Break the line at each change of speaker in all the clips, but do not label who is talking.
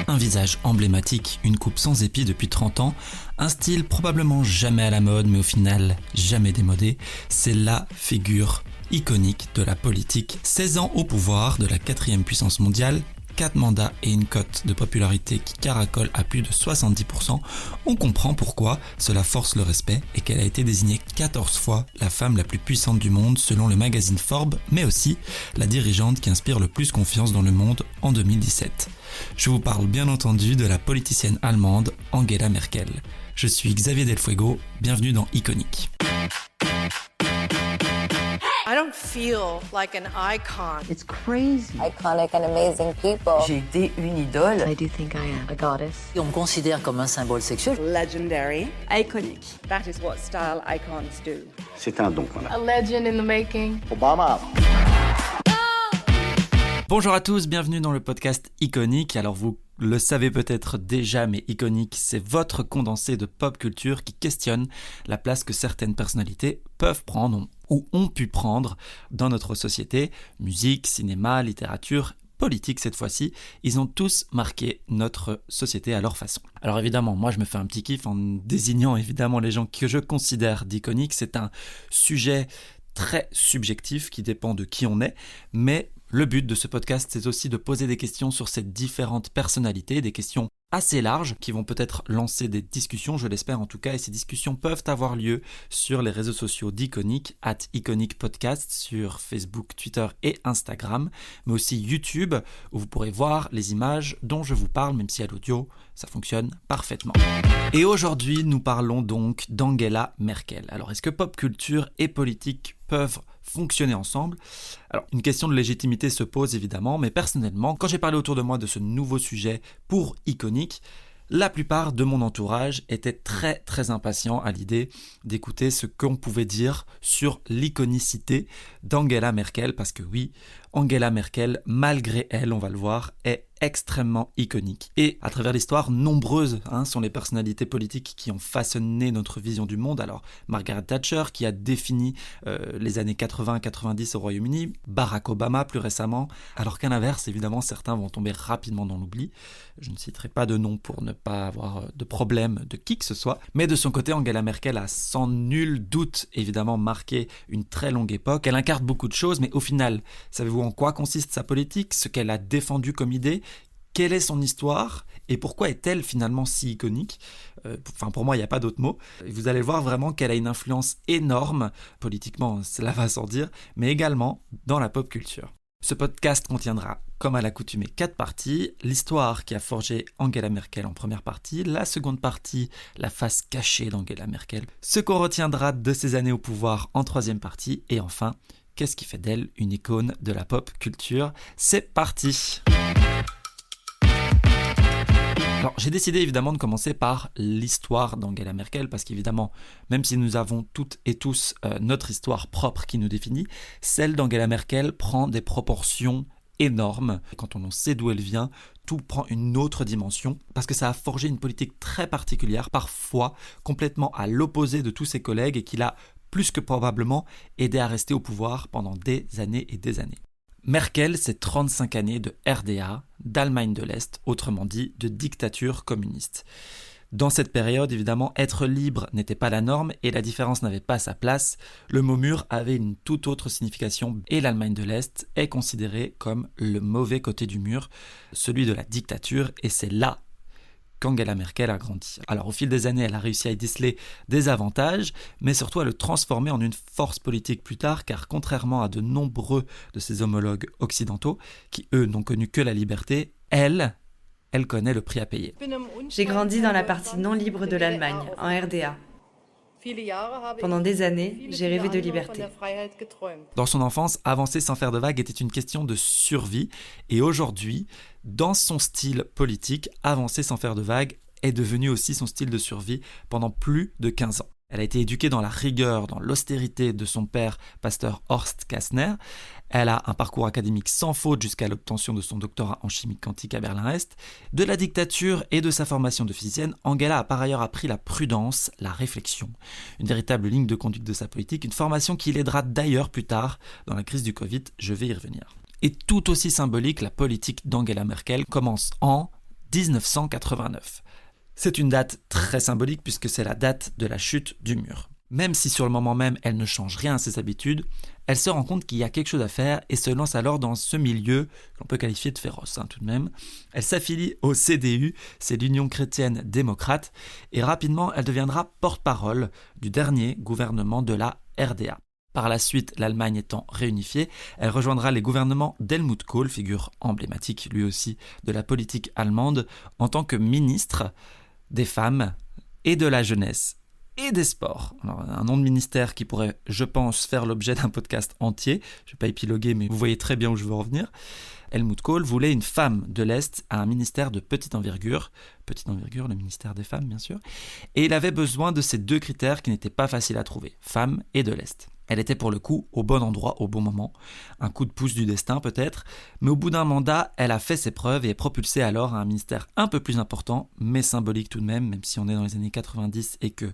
Un visage emblématique, une coupe sans épi depuis 30 ans, un style probablement jamais à la mode mais au final jamais démodé, c'est la figure iconique de la politique. 16 ans au pouvoir de la 4e puissance mondiale, 4 mandats et une cote de popularité qui caracole à plus de 70%, on comprend pourquoi cela force le respect et qu'elle a été désignée 14 fois la femme la plus puissante du monde selon le magazine Forbes, mais aussi la dirigeante qui inspire le plus confiance dans le monde en 2017. Je vous parle bien entendu de la politicienne allemande Angela Merkel. Je suis Xavier Del Fuego, bienvenue dans Iconique.
I don't feel like an icon.
It's crazy.
Iconic and amazing people.
J'ai été une idole.
I do think I am a goddess.
On me considère comme un symbole sexuel.
Legendary.
Iconic.
That is what style icons do.
C'est un don qu'on a.
A legend in the making.
Obama.
Bonjour à tous, bienvenue dans le podcast Iconique. Alors vous le savez peut-être déjà, mais Iconique, c'est votre condensé de pop culture qui questionne la place que certaines personnalités peuvent prendre ou ont pu prendre dans notre société. Musique, cinéma, littérature, politique cette fois-ci, ils ont tous marqué notre société à leur façon. Alors évidemment, moi je me fais un petit kiff en désignant évidemment les gens que je considère d'iconiques. C'est un sujet très subjectif qui dépend de qui on est, mais le but de ce podcast, c'est aussi de poser des questions sur ces différentes personnalités, des questions assez larges qui vont peut-être lancer des discussions, je l'espère en tout cas, et ces discussions peuvent avoir lieu sur les réseaux sociaux d'Iconique, @IconiquePodcast sur Facebook, Twitter et Instagram, mais aussi YouTube, où vous pourrez voir les images dont je vous parle, même si à l'audio, ça fonctionne parfaitement. Et aujourd'hui, nous parlons donc d'Angela Merkel. Alors, est-ce que pop culture et politique peuvent fonctionner ensemble? Alors, une question de légitimité se pose évidemment, mais personnellement, quand j'ai parlé autour de moi de ce nouveau sujet pour Iconique, la plupart de mon entourage étaient très très impatients à l'idée d'écouter ce qu'on pouvait dire sur l'iconicité d'Angela Merkel, parce que oui, Angela Merkel, malgré elle, on va le voir, est extrêmement iconique. Et à travers l'histoire, nombreuses sont les personnalités politiques qui ont façonné notre vision du monde. Alors, Margaret Thatcher, qui a défini les années 80-90 au Royaume-Uni, Barack Obama plus récemment, alors qu'à l'inverse, évidemment, certains vont tomber rapidement dans l'oubli. Je ne citerai pas de nom pour ne pas avoir de problème de qui que ce soit. Mais de son côté, Angela Merkel a sans nul doute, évidemment, marqué une très longue époque. Elle incarne beaucoup de choses, mais au final, savez-vous en quoi consiste sa politique, ce qu'elle a défendu comme idée? Quelle est son histoire et pourquoi est-elle finalement si iconique? Pour moi, il n'y a pas d'autre mot. Et vous allez voir vraiment qu'elle a une influence énorme, politiquement, cela va sans dire, mais également dans la pop culture. Ce podcast contiendra, comme à l'accoutumée, 4 parties. L'histoire qui a forgé Angela Merkel en première partie, la seconde partie, la face cachée d'Angela Merkel, ce qu'on retiendra de ses années au pouvoir en troisième partie, et enfin, qu'est-ce qui fait d'elle une icône de la pop culture? C'est parti! Alors, j'ai décidé évidemment de commencer par l'histoire d'Angela Merkel parce qu'évidemment, même si nous avons toutes et tous notre histoire propre qui nous définit, celle d'Angela Merkel prend des proportions énormes. Quand on sait d'où elle vient, tout prend une autre dimension parce que ça a forgé une politique très particulière, parfois complètement à l'opposé de tous ses collègues et qui l'a plus que probablement aidé à rester au pouvoir pendant des années et des années. Merkel, c'est 35 années de RDA, d'Allemagne de l'Est, autrement dit de dictature communiste. Dans cette période, évidemment, être libre n'était pas la norme et la différence n'avait pas sa place. Le mot mur avait une toute autre signification et l'Allemagne de l'Est est considérée comme le mauvais côté du mur, celui de la dictature, et c'est là qu'Angela Merkel a grandi. Alors au fil des années, elle a réussi à y déceler des avantages, mais surtout à le transformer en une force politique plus tard, car contrairement à de nombreux de ses homologues occidentaux, qui eux n'ont connu que la liberté, elle connaît le prix à payer.
J'ai grandi dans la partie non libre de l'Allemagne, en RDA. Pendant des années, j'ai rêvé de liberté.
Dans son enfance, avancer sans faire de vagues était une question de survie. Et aujourd'hui, dans son style politique, avancer sans faire de vagues est devenu aussi son style de survie pendant plus de 15 ans. Elle a été éduquée dans la rigueur, dans l'austérité de son père, pasteur Horst Kastner. Elle a un parcours académique sans faute jusqu'à l'obtention de son doctorat en chimie quantique à Berlin-Est. De la dictature et de sa formation de physicienne, Angela a par ailleurs appris la prudence, la réflexion. Une véritable ligne de conduite de sa politique, une formation qui l'aidera d'ailleurs plus tard dans la crise du Covid, je vais y revenir. Et tout aussi symbolique, la politique d'Angela Merkel commence en 1989. C'est une date très symbolique puisque c'est la date de la chute du mur. Même si sur le moment même elle ne change rien à ses habitudes, elle se rend compte qu'il y a quelque chose à faire et se lance alors dans ce milieu qu'on peut qualifier de féroce tout de même. Elle s'affilie au CDU, c'est l'Union chrétienne démocrate, et rapidement elle deviendra porte-parole du dernier gouvernement de la RDA. Par la suite, l'Allemagne étant réunifiée, elle rejoindra les gouvernements d'Helmut Kohl, figure emblématique lui aussi de la politique allemande, en tant que ministre des femmes et de la jeunesse et des sports. Alors, un nom de ministère qui pourrait, je pense, faire l'objet d'un podcast entier. Je ne vais pas épiloguer, mais vous voyez très bien où je veux en venir. Helmut Kohl voulait une femme de l'Est à un ministère de petite envergure, le ministère des femmes bien sûr, et il avait besoin de ces deux critères qui n'étaient pas faciles à trouver, femme et de l'Est. Elle était pour le coup au bon endroit au bon moment, un coup de pouce du destin peut-être, mais au bout d'un mandat, elle a fait ses preuves et est propulsée alors à un ministère un peu plus important, mais symbolique tout de même si on est dans les années 90 et que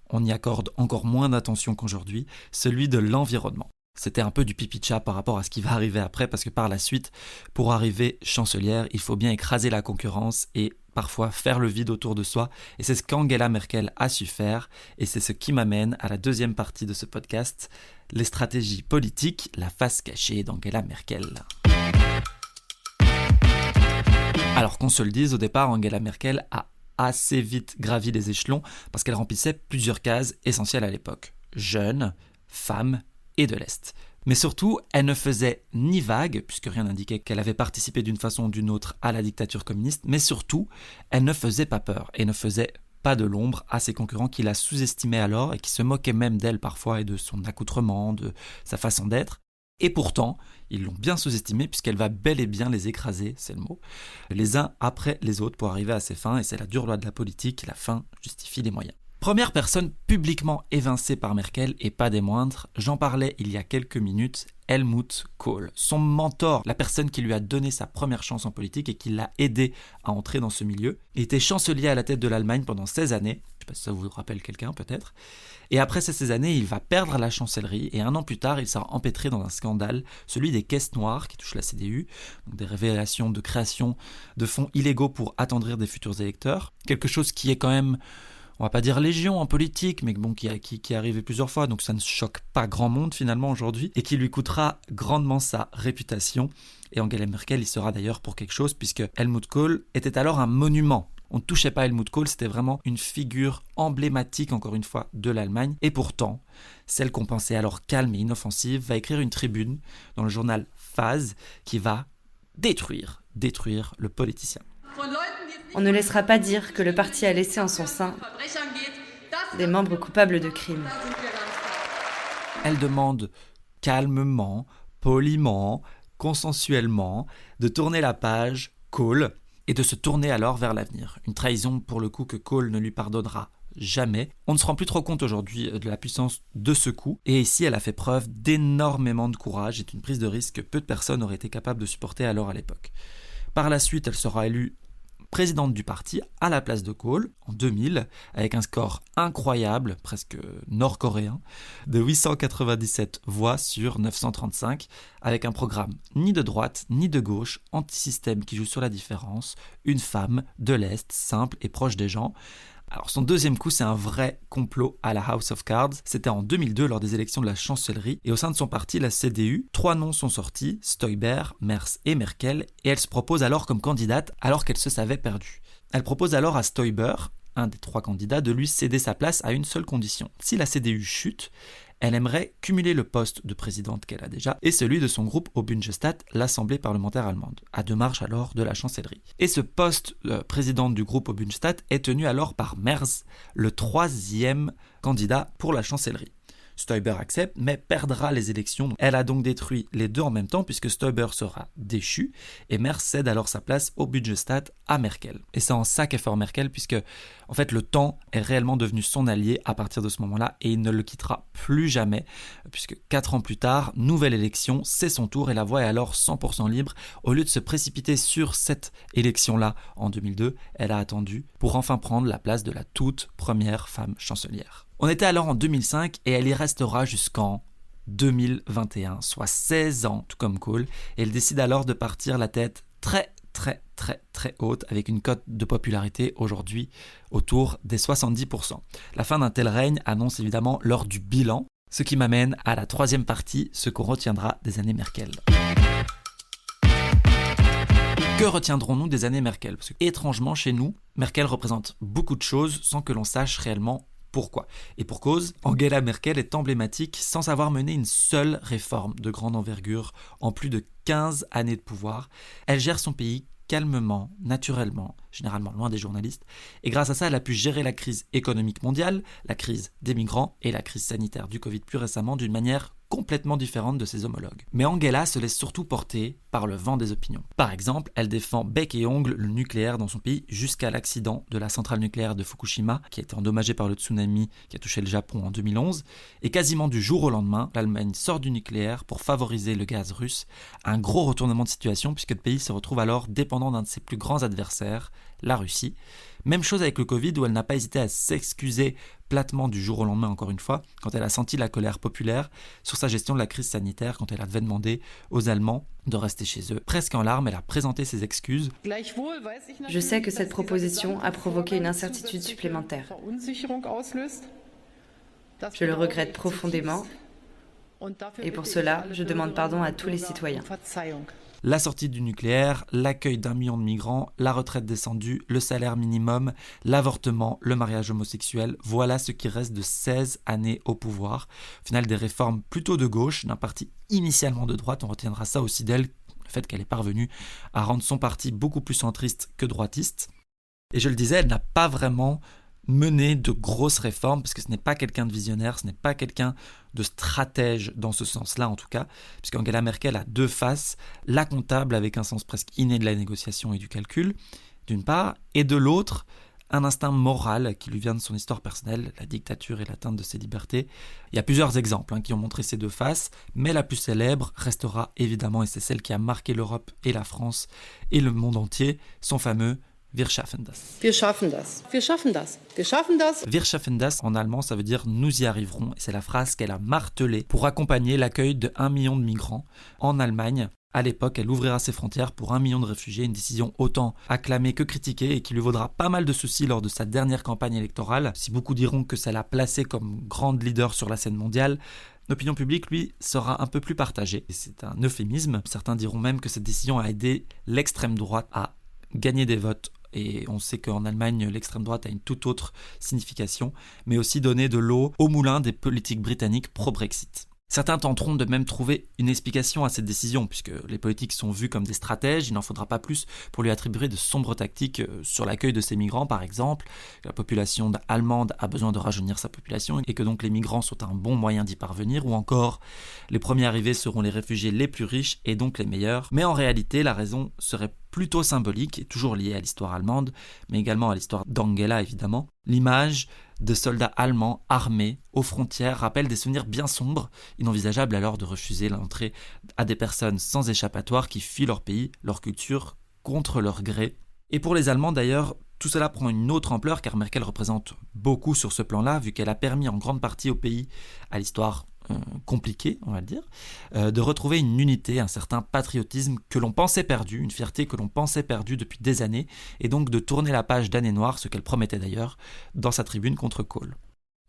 on y accorde encore moins d'attention qu'aujourd'hui, celui de l'environnement. C'était un peu du pipi de chat par rapport à ce qui va arriver après, parce que par la suite, pour arriver chancelière, il faut bien écraser la concurrence et parfois faire le vide autour de soi. Et c'est ce qu'Angela Merkel a su faire, et c'est ce qui m'amène à la deuxième partie de ce podcast, les stratégies politiques, la face cachée d'Angela Merkel. Alors qu'on se le dise, au départ, Angela Merkel a assez vite gravi les échelons, parce qu'elle remplissait plusieurs cases essentielles à l'époque. Jeune, femme, et de l'Est. Mais surtout, elle ne faisait ni vague, puisque rien n'indiquait qu'elle avait participé d'une façon ou d'une autre à la dictature communiste, mais surtout, elle ne faisait pas peur et ne faisait pas de l'ombre à ses concurrents qui la sous-estimaient alors et qui se moquaient même d'elle parfois et de son accoutrement, de sa façon d'être. Et pourtant, ils l'ont bien sous-estimée puisqu'elle va bel et bien les écraser, c'est le mot, les uns après les autres pour arriver à ses fins, et c'est la dure loi de la politique, la fin justifie les moyens. Première personne publiquement évincée par Merkel, et pas des moindres, j'en parlais il y a quelques minutes, Helmut Kohl. Son mentor, la personne qui lui a donné sa première chance en politique et qui l'a aidé à entrer dans ce milieu. Il était chancelier à la tête de l'Allemagne pendant 16 années, je ne sais pas si ça vous rappelle quelqu'un peut-être, et après ces 16 années, il va perdre la chancellerie, et un an plus tard, il sera empêtré dans un scandale, celui des caisses noires qui touchent la CDU, donc des révélations de création de fonds illégaux pour attendrir des futurs électeurs, quelque chose qui est quand même... on va pas dire légion en politique, mais bon, qui est arrivé plusieurs fois, donc ça ne choque pas grand monde finalement aujourd'hui, et qui lui coûtera grandement sa réputation. Et Angela Merkel y sera d'ailleurs pour quelque chose, puisque Helmut Kohl était alors un monument. On ne touchait pas Helmut Kohl, c'était vraiment une figure emblématique, encore une fois, de l'Allemagne. Et pourtant, celle qu'on pensait alors calme et inoffensive va écrire une tribune dans le journal Phase qui va détruire le politicien.
On ne laissera pas dire que le parti a laissé en son sein des membres coupables de crimes.
Elle demande calmement, poliment, consensuellement de tourner la page Kohl et de se tourner alors vers l'avenir. Une trahison pour le coup que Kohl ne lui pardonnera jamais. On ne se rend plus trop compte aujourd'hui de la puissance de ce coup, et ici elle a fait preuve d'énormément de courage et d'une prise de risque que peu de personnes auraient été capables de supporter alors à l'époque. Par la suite, elle sera élue présidente du parti à la place de Kohl en 2000 avec un score incroyable, presque nord-coréen, de 897 voix sur 935, avec un programme ni de droite ni de gauche, anti-système qui joue sur la différence, une femme de l'Est, simple et proche des gens. Alors son deuxième coup, c'est un vrai complot à la House of Cards. C'était en 2002 lors des élections de la chancellerie, et au sein de son parti, la CDU, 3 noms sont sortis, Stoiber, Merz et Merkel, et elle se propose alors comme candidate alors qu'elle se savait perdue. Elle propose alors à Stoiber, un des 3 candidats, de lui céder sa place à une seule condition. Si la CDU chute, elle aimerait cumuler le poste de présidente qu'elle a déjà et celui de son groupe au Bundesrat, l'Assemblée parlementaire allemande, à 2 marches alors de la chancellerie. Et ce poste présidente du groupe au Bundesrat est tenu alors par Merz, le 3e candidat pour la chancellerie. Stoiber accepte, mais perdra les élections. Elle a donc détruit les deux en même temps, puisque Stoiber sera déchu, et Merz cède alors sa place au Bundesrat à Merkel. Et c'est en ça qu'est fort Merkel, puisque en fait le temps est réellement devenu son allié à partir de ce moment-là, et il ne le quittera plus jamais, puisque 4 ans plus tard, nouvelle élection, c'est son tour, et la voie est alors 100% libre. Au lieu de se précipiter sur cette élection-là en 2002, elle a attendu pour enfin prendre la place de la toute première femme chancelière. On était alors en 2005 et elle y restera jusqu'en 2021, soit 16 ans, tout comme Kohl, et elle décide alors de partir la tête très très très haute, avec une cote de popularité aujourd'hui autour des 70%. La fin d'un tel règne annonce évidemment l'heure du bilan, ce qui m'amène à la troisième partie, ce qu'on retiendra des années Merkel. Que retiendrons-nous des années Merkel ? Parce que, étrangement, chez nous, Merkel représente beaucoup de choses sans que l'on sache réellement pourquoi. Et pour cause, Angela Merkel est emblématique sans avoir mené une seule réforme de grande envergure en plus de 15 années de pouvoir. Elle gère son pays calmement, naturellement, généralement loin des journalistes, et grâce à ça, elle a pu gérer la crise économique mondiale, la crise des migrants et la crise sanitaire du Covid plus récemment d'une manière complètement différente de ses homologues. Mais Angela se laisse surtout porter par le vent des opinions. Par exemple, elle défend bec et ongle le nucléaire dans son pays jusqu'à l'accident de la centrale nucléaire de Fukushima, qui a été endommagée par le tsunami qui a touché le Japon en 2011. Et quasiment du jour au lendemain, l'Allemagne sort du nucléaire pour favoriser le gaz russe. Un gros retournement de situation puisque le pays se retrouve alors dépendant d'un de ses plus grands adversaires, la Russie. Même chose avec le Covid où elle n'a pas hésité à s'excuser platement du jour au lendemain, encore une fois, quand elle a senti la colère populaire sur sa gestion de la crise sanitaire, quand elle avait demandé aux Allemands de rester chez eux. Presque en larmes, elle a présenté ses excuses.
Je sais que cette proposition a provoqué une incertitude supplémentaire. Je le regrette profondément et pour cela, je demande pardon à tous les citoyens.
La sortie du nucléaire, l'accueil d'1 million de migrants, la retraite descendue, le salaire minimum, l'avortement, le mariage homosexuel, voilà ce qui reste de 16 années au pouvoir. Au final, des réformes plutôt de gauche, d'un parti initialement de droite, on retiendra ça aussi d'elle, le fait qu'elle est parvenue à rendre son parti beaucoup plus centriste que droitiste. Et je le disais, elle n'a pas vraiment mener de grosses réformes, parce que ce n'est pas quelqu'un de visionnaire, ce n'est pas quelqu'un de stratège dans ce sens-là en tout cas, puisqu'Angela Merkel a deux faces, la comptable avec un sens presque inné de la négociation et du calcul, d'une part, et de l'autre, un instinct moral qui lui vient de son histoire personnelle, la dictature et l'atteinte de ses libertés. Il y a plusieurs exemples qui ont montré ces deux faces, mais la plus célèbre restera évidemment, et c'est celle qui a marqué l'Europe et la France et le monde entier, son fameux Wir schaffen das.
Wir schaffen das. Wir schaffen das. Wir schaffen das.
Wir schaffen das, en allemand, ça veut dire « nous y arriverons ». Et c'est la phrase qu'elle a martelée pour accompagner l'accueil de 1 million de migrants en Allemagne. À l'époque, elle ouvrira ses frontières pour 1 million de réfugiés, une décision autant acclamée que critiquée et qui lui vaudra pas mal de soucis lors de sa dernière campagne électorale. Si beaucoup diront que ça l'a placée comme grande leader sur la scène mondiale, l'opinion publique, lui, sera un peu plus partagée. Et c'est un euphémisme. Certains diront même que cette décision a aidé l'extrême droite à gagner des votes. Et on sait qu'en Allemagne, l'extrême droite a une toute autre signification, mais aussi donner de l'eau au moulin des politiques britanniques pro-Brexit. Certains tenteront de même trouver une explication à cette décision, puisque les politiques sont vus comme des stratèges, il n'en faudra pas plus pour lui attribuer de sombres tactiques sur l'accueil de ces migrants, par exemple, que la population allemande a besoin de rajeunir sa population et que donc les migrants sont un bon moyen d'y parvenir, ou encore les premiers arrivés seront les réfugiés les plus riches et donc les meilleurs. Mais en réalité, la raison serait plutôt symbolique et toujours liée à l'histoire allemande, mais également à l'histoire d'Angela évidemment. L'image de soldats allemands armés aux frontières rappelle des souvenirs bien sombres, inenvisageable alors de refuser l'entrée à des personnes sans échappatoire qui fuient leur pays, leur culture, contre leur gré. Et pour les Allemands d'ailleurs, tout cela prend une autre ampleur car Merkel représente beaucoup sur ce plan-là, vu qu'elle a permis en grande partie au pays, à l'histoire compliqué, on va le dire, de retrouver une unité, un certain patriotisme que l'on pensait perdu, une fierté que l'on pensait perdue depuis des années, et donc de tourner la page d'année noire, ce qu'elle promettait d'ailleurs dans sa tribune contre Kohl.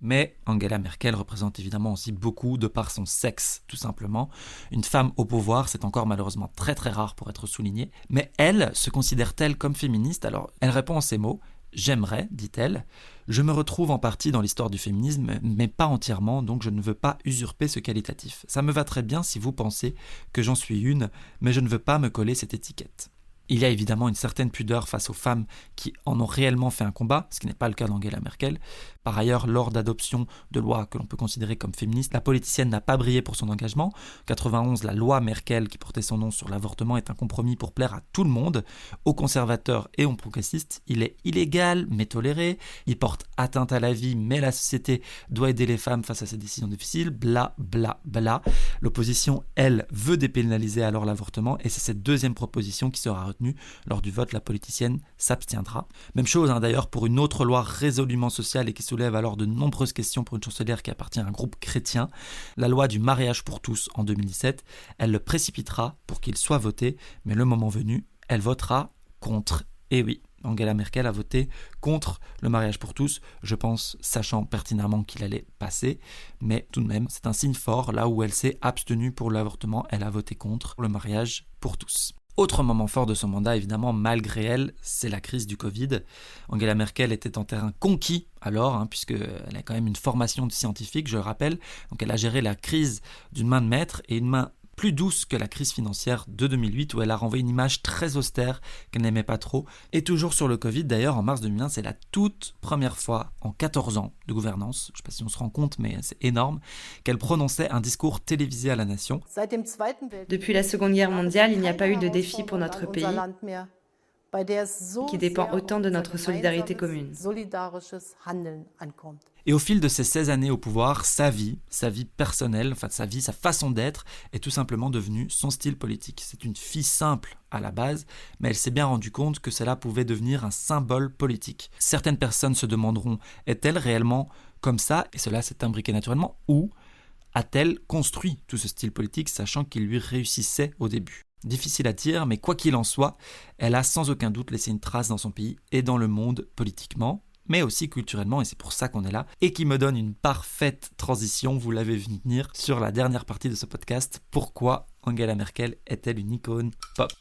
Mais Angela Merkel représente évidemment aussi beaucoup de par son sexe, tout simplement. Une femme au pouvoir, c'est encore malheureusement très très rare pour être souligné, mais elle se considère-t-elle comme féministe ? Alors elle répond en ces mots. J'aimerais, dit-elle, je me retrouve en partie dans l'histoire du féminisme, mais pas entièrement, donc je ne veux pas usurper ce qualitatif. Ça me va très bien si vous pensez que j'en suis une, mais je ne veux pas me coller cette étiquette. Il y a évidemment une certaine pudeur face aux femmes qui en ont réellement fait un combat, ce qui n'est pas le cas d'Angela Merkel. Par ailleurs, lors d'adoption de lois que l'on peut considérer comme féministes, la politicienne n'a pas brillé pour son engagement. En 91, la loi Merkel qui portait son nom sur l'avortement est un compromis pour plaire à tout le monde, aux conservateurs et aux progressistes. Il est illégal mais toléré, il porte atteinte à la vie mais la société doit aider les femmes face à ces décisions difficiles, bla bla bla. L'opposition, elle, veut dépénaliser alors l'avortement et c'est cette deuxième proposition qui sera retenue. Lors du vote, la politicienne s'abstiendra. Même chose d'ailleurs pour une autre loi résolument sociale et qui soulève alors de nombreuses questions pour une chancelière qui appartient à un groupe chrétien, la loi du mariage pour tous en 2017. Elle le précipitera pour qu'il soit voté, mais le moment venu, elle votera contre. Et oui, Angela Merkel a voté contre le mariage pour tous, je pense, sachant pertinemment qu'il allait passer, mais tout de même, c'est un signe fort, là où elle s'est abstenue pour l'avortement, elle a voté contre le mariage pour tous. Autre moment fort de son mandat, évidemment, malgré elle, c'est la crise du Covid. Angela Merkel était en terrain conquis alors, puisqu'elle a quand même une formation de scientifique, je le rappelle, donc elle a géré la crise d'une main de maître et une main plus douce que la crise financière de 2008 où elle a renvoyé une image très austère qu'elle n'aimait pas trop. Et toujours sur le Covid d'ailleurs, en mars 2001, c'est la toute première fois en 14 ans de gouvernance, je ne sais pas si on se rend compte mais c'est énorme, qu'elle prononçait un discours télévisé à la nation.
Depuis la Seconde Guerre mondiale, il n'y a pas eu de défi pour notre pays qui dépend autant de notre solidarité commune.
Et au fil de ces 16 années au pouvoir, sa vie personnelle, enfin sa vie, sa façon d'être, est tout simplement devenue son style politique. C'est une fille simple à la base, mais elle s'est bien rendue compte que cela pouvait devenir un symbole politique. Certaines personnes se demanderont, est-elle réellement comme ça? Et cela s'est imbriqué naturellement. Ou a-t-elle construit tout ce style politique, sachant qu'il lui réussissait au début? Difficile à dire, mais quoi qu'il en soit, elle a sans aucun doute laissé une trace dans son pays et dans le monde politiquement, mais aussi culturellement, et c'est pour ça qu'on est là, et qui me donne une parfaite transition, vous l'avez vu venir, sur la dernière partie de ce podcast. Pourquoi Angela Merkel est-elle une icône pop ?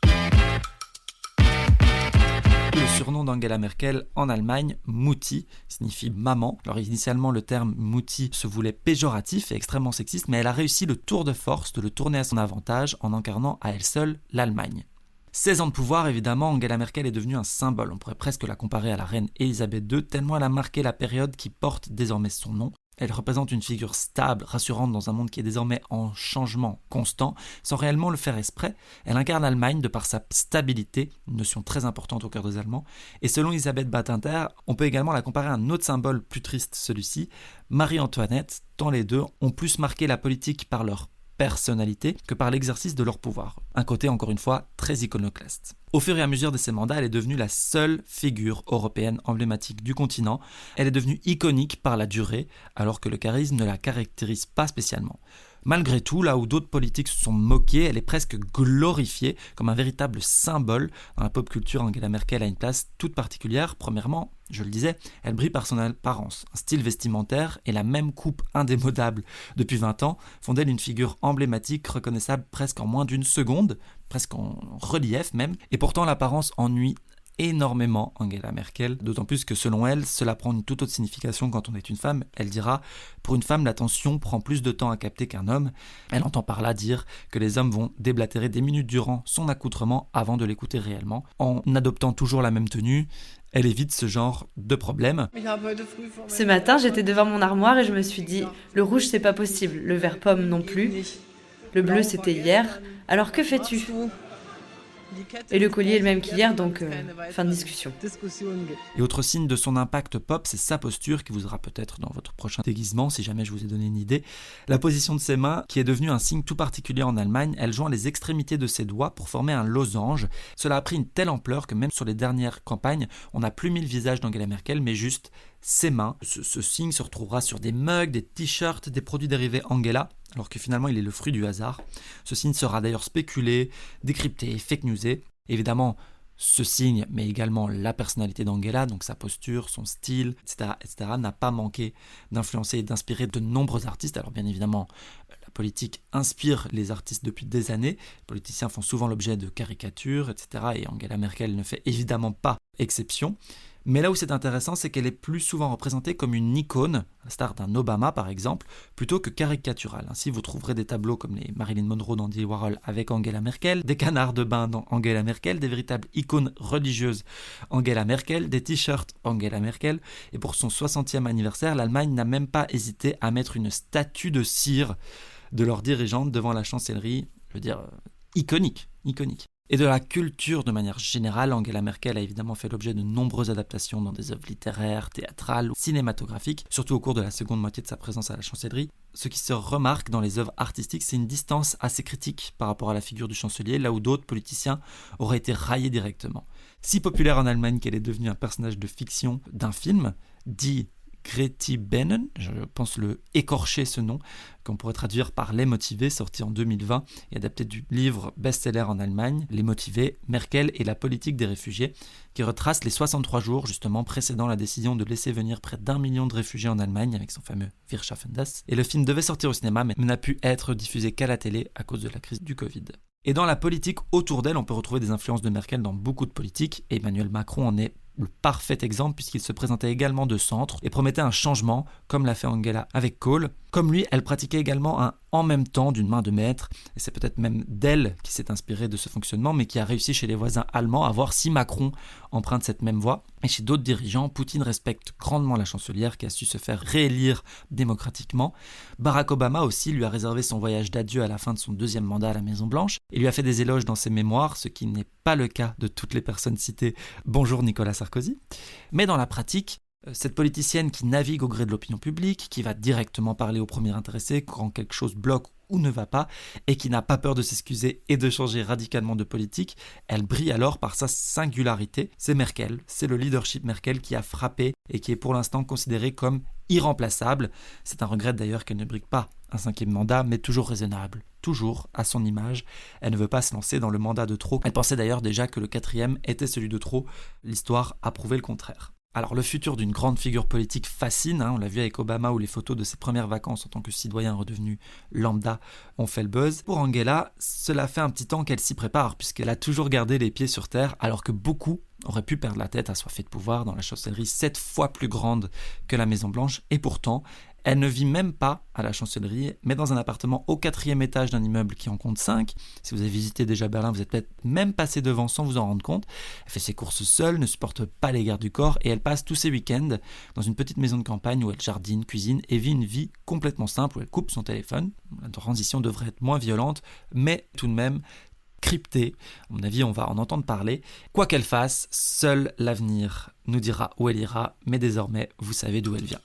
Le surnom d'Angela Merkel en Allemagne, Mutti, signifie maman. Alors initialement, le terme Mutti se voulait péjoratif et extrêmement sexiste, mais elle a réussi le tour de force de le tourner à son avantage en incarnant à elle seule l'Allemagne. 16 ans de pouvoir, évidemment, Angela Merkel est devenue un symbole. On pourrait presque la comparer à la reine Elisabeth II, tellement elle a marqué la période qui porte désormais son nom. Elle représente une figure stable, rassurante dans un monde qui est désormais en changement constant, sans réellement le faire exprès. Elle incarne l'Allemagne de par sa stabilité, une notion très importante au cœur des Allemands. Et selon Elisabeth Badinter, on peut également la comparer à un autre symbole plus triste, celui-ci, Marie-Antoinette, tant les deux ont plus marqué la politique par leur personnalité que par l'exercice de leur pouvoir. Un côté, encore une fois, très iconoclaste. Au fur et à mesure de ses mandats, elle est devenue la seule figure européenne emblématique du continent. Elle est devenue iconique par la durée, alors que le charisme ne la caractérise pas spécialement. Malgré tout, là où d'autres politiques se sont moqués, elle est presque glorifiée comme un véritable symbole. Dans la pop culture, Angela Merkel a une place toute particulière. Premièrement, je le disais, elle brille par son apparence. Un style vestimentaire et la même coupe indémodable depuis 20 ans font d'elle une figure emblématique, reconnaissable presque en moins d'une seconde, presque en relief même. Et pourtant, l'apparence ennuie énormément Angela Merkel, d'autant plus que selon elle, cela prend une toute autre signification quand on est une femme. Elle dira, pour une femme, l'attention prend plus de temps à capter qu'un homme. Elle entend par là dire que les hommes vont déblatérer des minutes durant son accoutrement avant de l'écouter réellement. En adoptant toujours la même tenue, elle évite ce genre de problème.
Ce matin, j'étais devant mon armoire et je me suis dit, le rouge c'est pas possible, le vert pomme non plus, le bleu c'était hier, alors que fais-tu ? Et le collier est le même qu'hier, donc fin de discussion.
Et autre signe de son impact pop, c'est sa posture qui vous aura peut-être dans votre prochain déguisement, si jamais je vous ai donné une idée. La position de ses mains, qui est devenue un signe tout particulier en Allemagne, elle joint les extrémités de ses doigts pour former un losange. Cela a pris une telle ampleur que même sur les dernières campagnes, on n'a plus mis le visage d'Angela Merkel, mais juste ses mains. Ce signe se retrouvera sur des mugs, des t-shirts, des produits dérivés Angela, alors que finalement il est le fruit du hasard. Ce signe sera d'ailleurs spéculé, décrypté, fake newsé. Évidemment, ce signe, mais également la personnalité d'Angela, donc sa posture, son style, etc., n'a pas manqué d'influencer et d'inspirer de nombreux artistes. Alors bien évidemment, la politique inspire les artistes depuis des années. Les politiciens font souvent l'objet de caricatures, etc. Et Angela Merkel ne fait évidemment pas exception. Mais là où c'est intéressant, c'est qu'elle est plus souvent représentée comme une icône, à la star d'un Obama par exemple, plutôt que caricaturale. Ainsi, vous trouverez des tableaux comme les Marilyn Monroe d'Andy Warhol avec Angela Merkel, des canards de bain dans Angela Merkel, des véritables icônes religieuses Angela Merkel, des t-shirts Angela Merkel. Et pour son 60e anniversaire, l'Allemagne n'a même pas hésité à mettre une statue de cire de leur dirigeante devant la chancellerie, je veux dire, iconique. Et de la culture de manière générale, Angela Merkel a évidemment fait l'objet de nombreuses adaptations dans des œuvres littéraires, théâtrales ou cinématographiques, surtout au cours de la seconde moitié de sa présence à la chancellerie. Ce qui se remarque dans les œuvres artistiques, c'est une distance assez critique par rapport à la figure du chancelier, là où d'autres politiciens auraient été raillés directement. Si populaire en Allemagne qu'elle est devenue un personnage de fiction d'un film, Die Greti Benen, je pense le écorcher ce nom, qu'on pourrait traduire par Les Motivés, sorti en 2020 et adapté du livre best-seller en Allemagne, Les Motivés, Merkel et la politique des réfugiés, qui retrace les 63 jours justement précédant la décision de laisser venir près d'1 million de réfugiés en Allemagne avec son fameux Wir schaffen das. Et le film devait sortir au cinéma mais n'a pu être diffusé qu'à la télé à cause de la crise du Covid. Et dans la politique autour d'elle, on peut retrouver des influences de Merkel dans beaucoup de politiques, et Emmanuel Macron en est le parfait exemple puisqu'il se présentait également de centre et promettait un changement comme l'a fait Angela avec Kohl. Comme lui, elle pratiquait également un en même temps d'une main de maître et c'est peut-être même d'elle qui s'est inspirée de ce fonctionnement mais qui a réussi chez les voisins allemands à voir si Macron emprunte cette même voie. Et chez d'autres dirigeants, Poutine respecte grandement la chancelière qui a su se faire réélire démocratiquement. Barack Obama aussi lui a réservé son voyage d'adieu à la fin de son 2e mandat à la Maison-Blanche et lui a fait des éloges dans ses mémoires, ce qui n'est pas le cas de toutes les personnes citées. Bonjour Nicolas Sarkozy. Mais dans la pratique, cette politicienne qui navigue au gré de l'opinion publique, qui va directement parler au premier intéressé quand quelque chose bloque ou ne va pas, et qui n'a pas peur de s'excuser et de changer radicalement de politique, elle brille alors par sa singularité. C'est Merkel, c'est le leadership Merkel qui a frappé et qui est pour l'instant considéré comme irremplaçable. C'est un regret d'ailleurs qu'elle ne brigue pas un 5e mandat, mais toujours raisonnable, toujours à son image. Elle ne veut pas se lancer dans le mandat de trop. Elle pensait d'ailleurs déjà que le 4e était celui de trop. L'histoire a prouvé le contraire. Alors le futur d'une grande figure politique fascine, on l'a vu avec Obama où les photos de ses premières vacances en tant que citoyen redevenu lambda ont fait le buzz. Pour Angela, cela fait un petit temps qu'elle s'y prépare puisqu'elle a toujours gardé les pieds sur terre alors que beaucoup auraient pu perdre la tête assoiffés de pouvoir dans la chancellerie 7 fois plus grande que la Maison-Blanche et pourtant elle ne vit même pas à la chancellerie, mais dans un appartement au 4e étage d'un immeuble qui en compte 5. Si vous avez visité déjà Berlin, vous êtes peut-être même passé devant sans vous en rendre compte. Elle fait ses courses seule, ne supporte pas les gardes du corps et elle passe tous ses week-ends dans une petite maison de campagne où elle jardine, cuisine et vit une vie complètement simple où elle coupe son téléphone. La transition devrait être moins violente, mais tout de même cryptée. À mon avis, on va en entendre parler. Quoi qu'elle fasse, seul l'avenir nous dira où elle ira, mais désormais, vous savez d'où elle vient.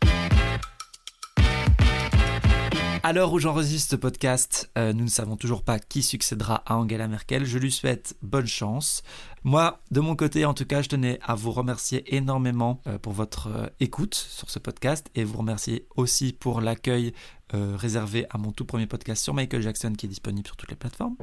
À l'heure où j'enregistre ce podcast, nous ne savons toujours pas qui succédera à Angela Merkel. Je lui souhaite bonne chance. Moi, de mon côté, en tout cas, je tenais à vous remercier énormément pour votre écoute sur ce podcast et vous remercier aussi pour l'accueil réservé à mon tout premier podcast sur Michael Jackson qui est disponible sur toutes les plateformes.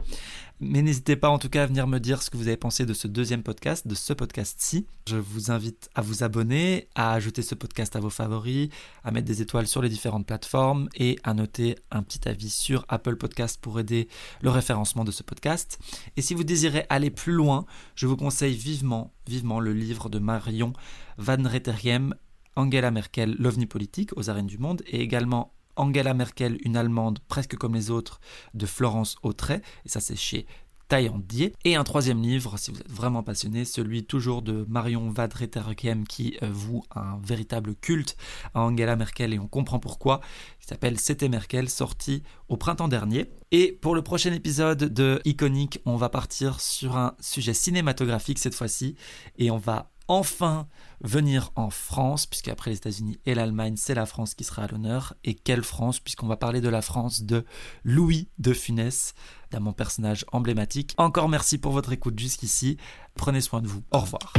Mais n'hésitez pas en tout cas à venir me dire ce que vous avez pensé de ce 2e podcast, de ce podcast-ci. Je vous invite à vous abonner, à ajouter ce podcast à vos favoris, à mettre des étoiles sur les différentes plateformes et à noter un petit avis sur Apple Podcast pour aider le référencement de ce podcast. Et si vous désirez aller plus loin, je vous conseille vivement le livre de Marion Van Rettergem, Angela Merkel, l'OVNI politique aux arènes du monde, et également Angela Merkel, une Allemande presque comme les autres, de Florence Autray, et ça c'est chez Taillandier. Et un 3e livre, si vous êtes vraiment passionné, celui toujours de Marion Van Rettergem qui voue un véritable culte à Angela Merkel et on comprend pourquoi, qui s'appelle C'était Merkel, sorti au printemps dernier. Et pour le prochain épisode de Iconique, on va partir sur un sujet cinématographique cette fois-ci et on va enfin venir en France, puisqu'après les États-Unis et l'Allemagne, c'est la France qui sera à l'honneur. Et quelle France, puisqu'on va parler de la France de Louis de Funès, d'un mon personnage emblématique. Encore merci pour votre écoute jusqu'ici. Prenez soin de vous. Au revoir.